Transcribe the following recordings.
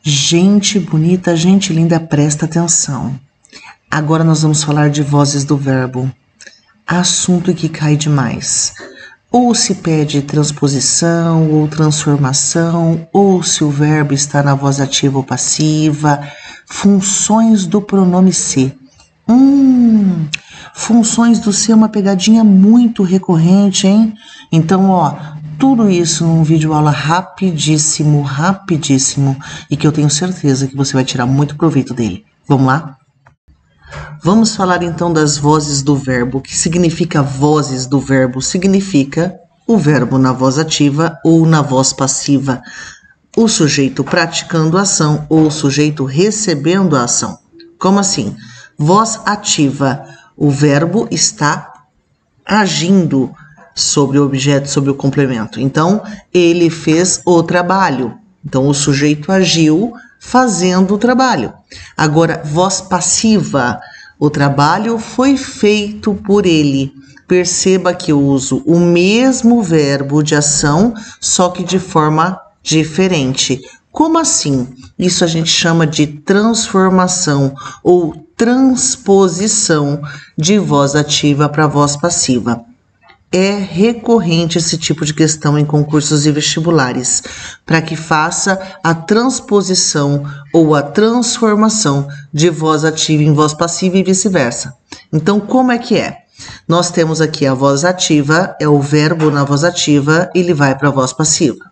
Gente bonita, gente linda, presta atenção. Agora nós vamos falar de vozes do verbo. Assunto que cai demais. Ou se pede transposição, ou transformação, ou se o verbo está na voz ativa ou passiva. Funções do pronome se. Funções do se é uma pegadinha muito recorrente, hein? Então, tudo isso num vídeo aula rapidíssimo, e que eu tenho certeza que você vai tirar muito proveito dele. Vamos lá? Vamos falar então das vozes do verbo. O que significa vozes do verbo? Significa o verbo na voz ativa ou na voz passiva, o sujeito praticando a ação ou o sujeito recebendo a ação. Como assim? Voz ativa, o verbo está agindo sobre o objeto, sobre o complemento. Então, ele fez o trabalho. Então, o sujeito agiu fazendo o trabalho. Agora, voz passiva, o trabalho foi feito por ele. Perceba que eu uso o mesmo verbo de ação, só que de forma diferente. Como assim? Isso a gente chama de transformação ou transposição de voz ativa para voz passiva. É recorrente esse tipo de questão em concursos e vestibulares, para que faça a transposição ou a transformação de voz ativa em voz passiva e vice-versa. Então, como é que é? Nós temos aqui a voz ativa, é o verbo na voz ativa, ele vai para a voz passiva.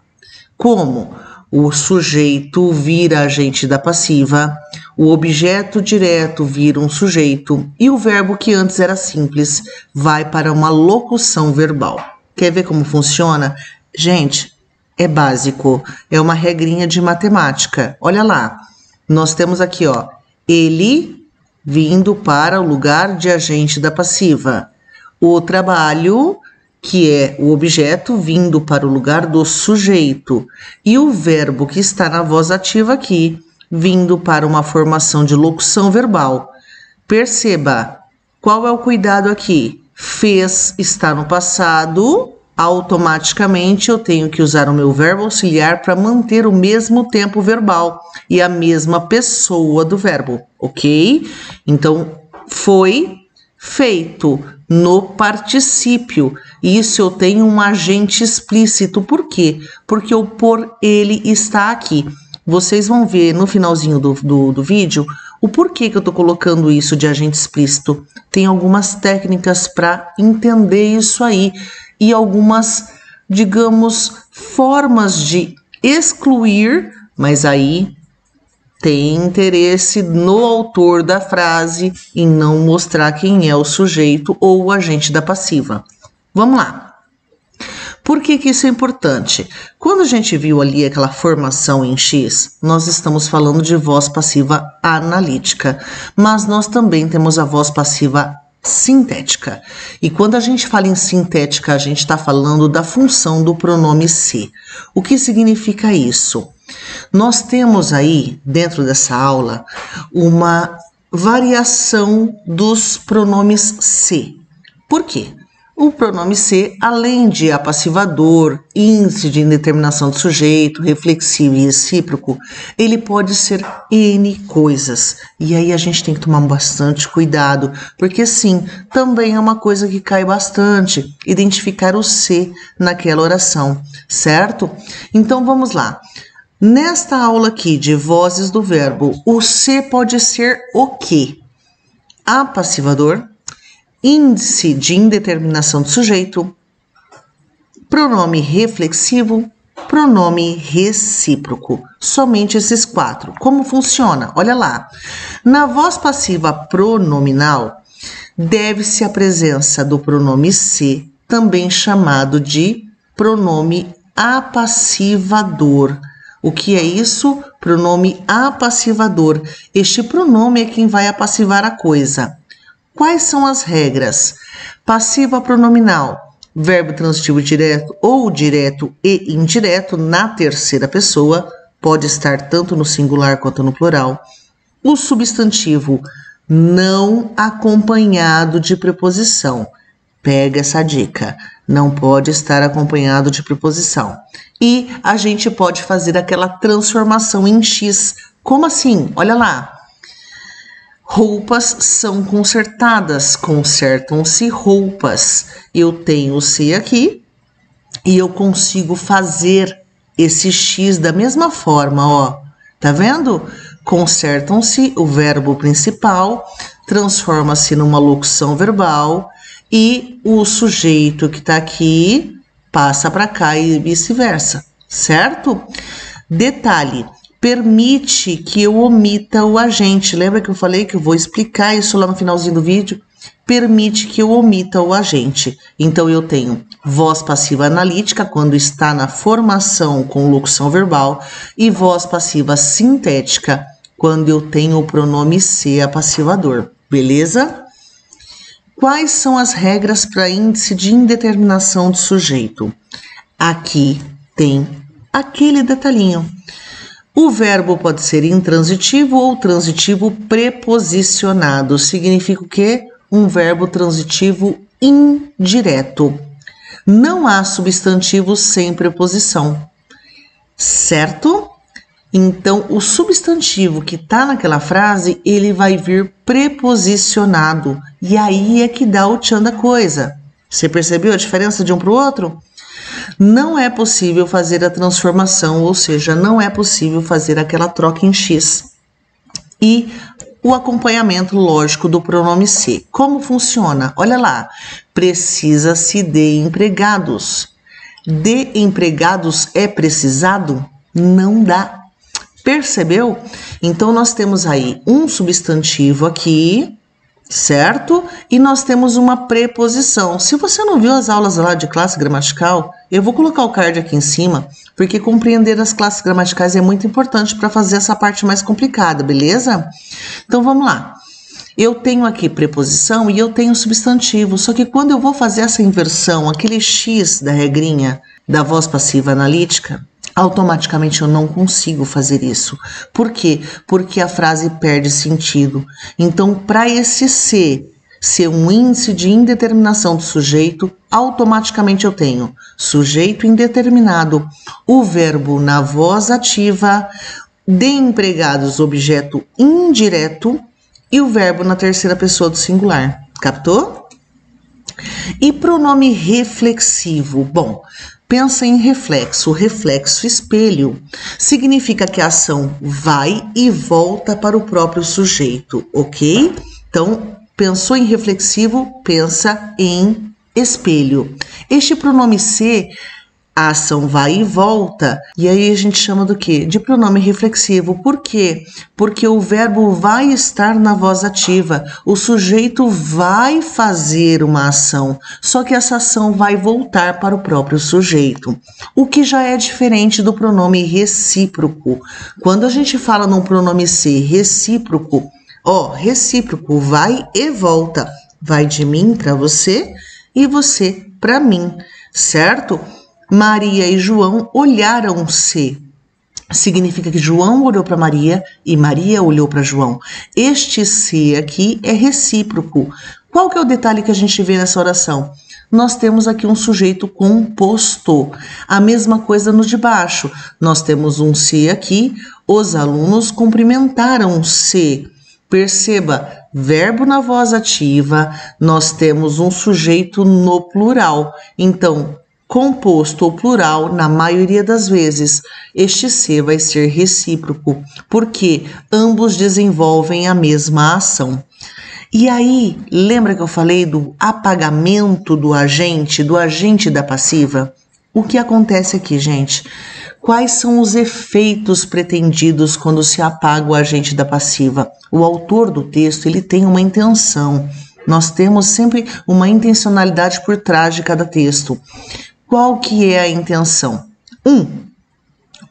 Como? O sujeito vira agente da passiva, o objeto direto vira um sujeito e o verbo que antes era simples vai para uma locução verbal. Quer ver como funciona? Gente, é básico, é uma regrinha de matemática. Olha lá, nós temos aqui, ele vindo para o lugar de agente da passiva. O trabalho, que é o objeto vindo para o lugar do sujeito, e o verbo que está na voz ativa aqui, vindo para uma formação de locução verbal. Perceba, qual é o cuidado aqui? Fez está no passado, automaticamente eu tenho que usar o meu verbo auxiliar para manter o mesmo tempo verbal e a mesma pessoa do verbo, ok? Então, foi feito no particípio. Isso eu tenho um agente explícito. Por quê? Porque o por ele está aqui. Vocês vão ver no finalzinho do vídeo o porquê que eu estou colocando isso de agente explícito. Tem algumas técnicas para entender isso aí e algumas, digamos, formas de excluir, mas aí tem interesse no autor da frase em não mostrar quem é o sujeito ou o agente da passiva. Vamos lá. Por que isso é importante? Quando a gente viu ali aquela formação em X, nós estamos falando de voz passiva analítica, mas nós também temos a voz passiva sintética. E quando a gente fala em sintética, a gente está falando da função do pronome se. O que significa isso? Nós temos aí, dentro dessa aula, uma variação dos pronomes se. Por quê? O pronome se, além de apassivador, índice de indeterminação do sujeito, reflexivo e recíproco, ele pode ser N coisas. E aí a gente tem que tomar bastante cuidado, porque sim, também é uma coisa que cai bastante, identificar o se naquela oração, certo? Então vamos lá. Nesta aula aqui de vozes do verbo, o se pode ser o quê? Apassivador, índice de indeterminação do sujeito, pronome reflexivo, pronome recíproco. Somente esses 4. Como funciona? Olha lá. Na voz passiva pronominal, deve-se a presença do pronome se, também chamado de pronome apassivador. O que é isso? Pronome apassivador. Este pronome é quem vai apassivar a coisa. Quais são as regras? Passiva pronominal, verbo transitivo direto ou direto e indireto na terceira pessoa, pode estar tanto no singular quanto no plural. O substantivo não acompanhado de preposição. Pega essa dica. não pode estar acompanhado de preposição. E a gente pode fazer aquela transformação em X. Como assim? Olha lá. Roupas são consertadas, consertam-se roupas. Eu tenho o C aqui e eu consigo fazer esse X da mesma forma, ó. Tá vendo? Consertam-se, o verbo principal, transforma-se numa locução verbal e o sujeito que tá aqui passa para cá e vice-versa, certo? Detalhe. Permite que eu omita o agente. Lembra que eu falei que eu vou explicar isso lá no finalzinho do vídeo? Permite que eu omita o agente. Então, eu tenho voz passiva analítica, quando está na formação com locução verbal, e voz passiva sintética, quando eu tenho o pronome se apassivador. Beleza? Quais são as regras para índice de indeterminação do sujeito? Aqui tem aquele detalhinho. O verbo pode ser intransitivo ou transitivo preposicionado. Significa o quê? Um verbo transitivo indireto. Não há substantivo sem preposição, certo? Então, o substantivo que está naquela frase, ele vai vir preposicionado. E aí é que dá o tchan da coisa. Você percebeu a diferença de um para o outro? Não é possível fazer a transformação, ou seja, não é possível fazer aquela troca em X. E o acompanhamento lógico do pronome se. Como funciona? Olha lá. Precisa-se de empregados. De empregados é precisado? Não dá. Percebeu? Então, nós temos aí um substantivo aqui, certo? E nós temos uma preposição. Se você não viu as aulas lá de classe gramatical, eu vou colocar o card aqui em cima, porque compreender as classes gramaticais é muito importante para fazer essa parte mais complicada, beleza? Então, vamos lá. Eu tenho aqui preposição e eu tenho substantivo, só que quando eu vou fazer essa inversão, aquele X da regrinha da voz passiva analítica, automaticamente eu não consigo fazer isso. Por quê? Porque a frase perde sentido. Então, para esse ser um índice de indeterminação do sujeito, automaticamente eu tenho sujeito indeterminado, o verbo na voz ativa, de empregados objeto indireto e o verbo na terceira pessoa do singular. Captou? E pronome reflexivo? Bom, pensa em reflexo. Reflexo espelho significa que a ação vai e volta para o próprio sujeito, ok? Então, pensou em reflexivo, pensa em espelho. Este pronome se, a ação vai e volta, e aí a gente chama do quê? De pronome reflexivo. Por quê? Porque o verbo vai estar na voz ativa, o sujeito vai fazer uma ação, só que essa ação vai voltar para o próprio sujeito, o que já é diferente do pronome recíproco. Quando a gente fala num pronome se recíproco, recíproco, vai e volta, vai de mim para você e você para mim, certo? Maria e João olharam-se. Significa que João olhou para Maria e Maria olhou para João. Este se aqui é recíproco. Qual que é o detalhe que a gente vê nessa oração? Nós temos aqui um sujeito composto. A mesma coisa no de baixo. Nós temos um se aqui, os alunos cumprimentaram-se. Perceba, verbo na voz ativa, nós temos um sujeito no plural. Então, composto ou plural, na maioria das vezes, este se vai ser recíproco, porque ambos desenvolvem a mesma ação. E aí, lembra que eu falei do apagamento do agente da passiva? O que acontece aqui, gente? Quais são os efeitos pretendidos quando se apaga o agente da passiva? O autor do texto, ele tem uma intenção. Nós temos sempre uma intencionalidade por trás de cada texto. Qual que é a intenção?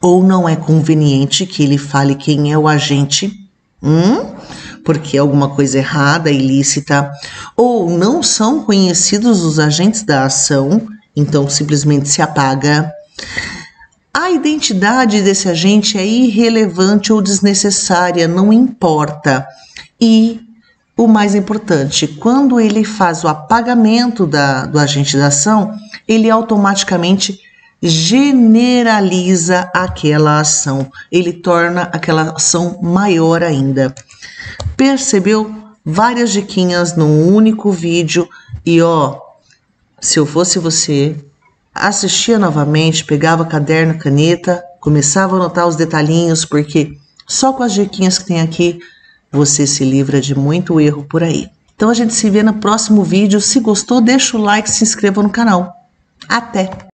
Ou não é conveniente que ele fale quem é o agente, porque é alguma coisa errada, ilícita, ou não são conhecidos os agentes da ação, então simplesmente se apaga. A identidade desse agente é irrelevante ou desnecessária, não importa. E o mais importante, quando ele faz o apagamento do agente da ação, ele automaticamente generaliza aquela ação. Ele torna aquela ação maior ainda. Percebeu? Várias diquinhas num único vídeo. E ó, se eu fosse você, assistia novamente, pegava caderno, caneta, começava a anotar os detalhinhos, porque só com as diquinhas que tem aqui, você se livra de muito erro por aí. Então a gente se vê no próximo vídeo. Se gostou, deixa o like, se inscreva no canal. Até!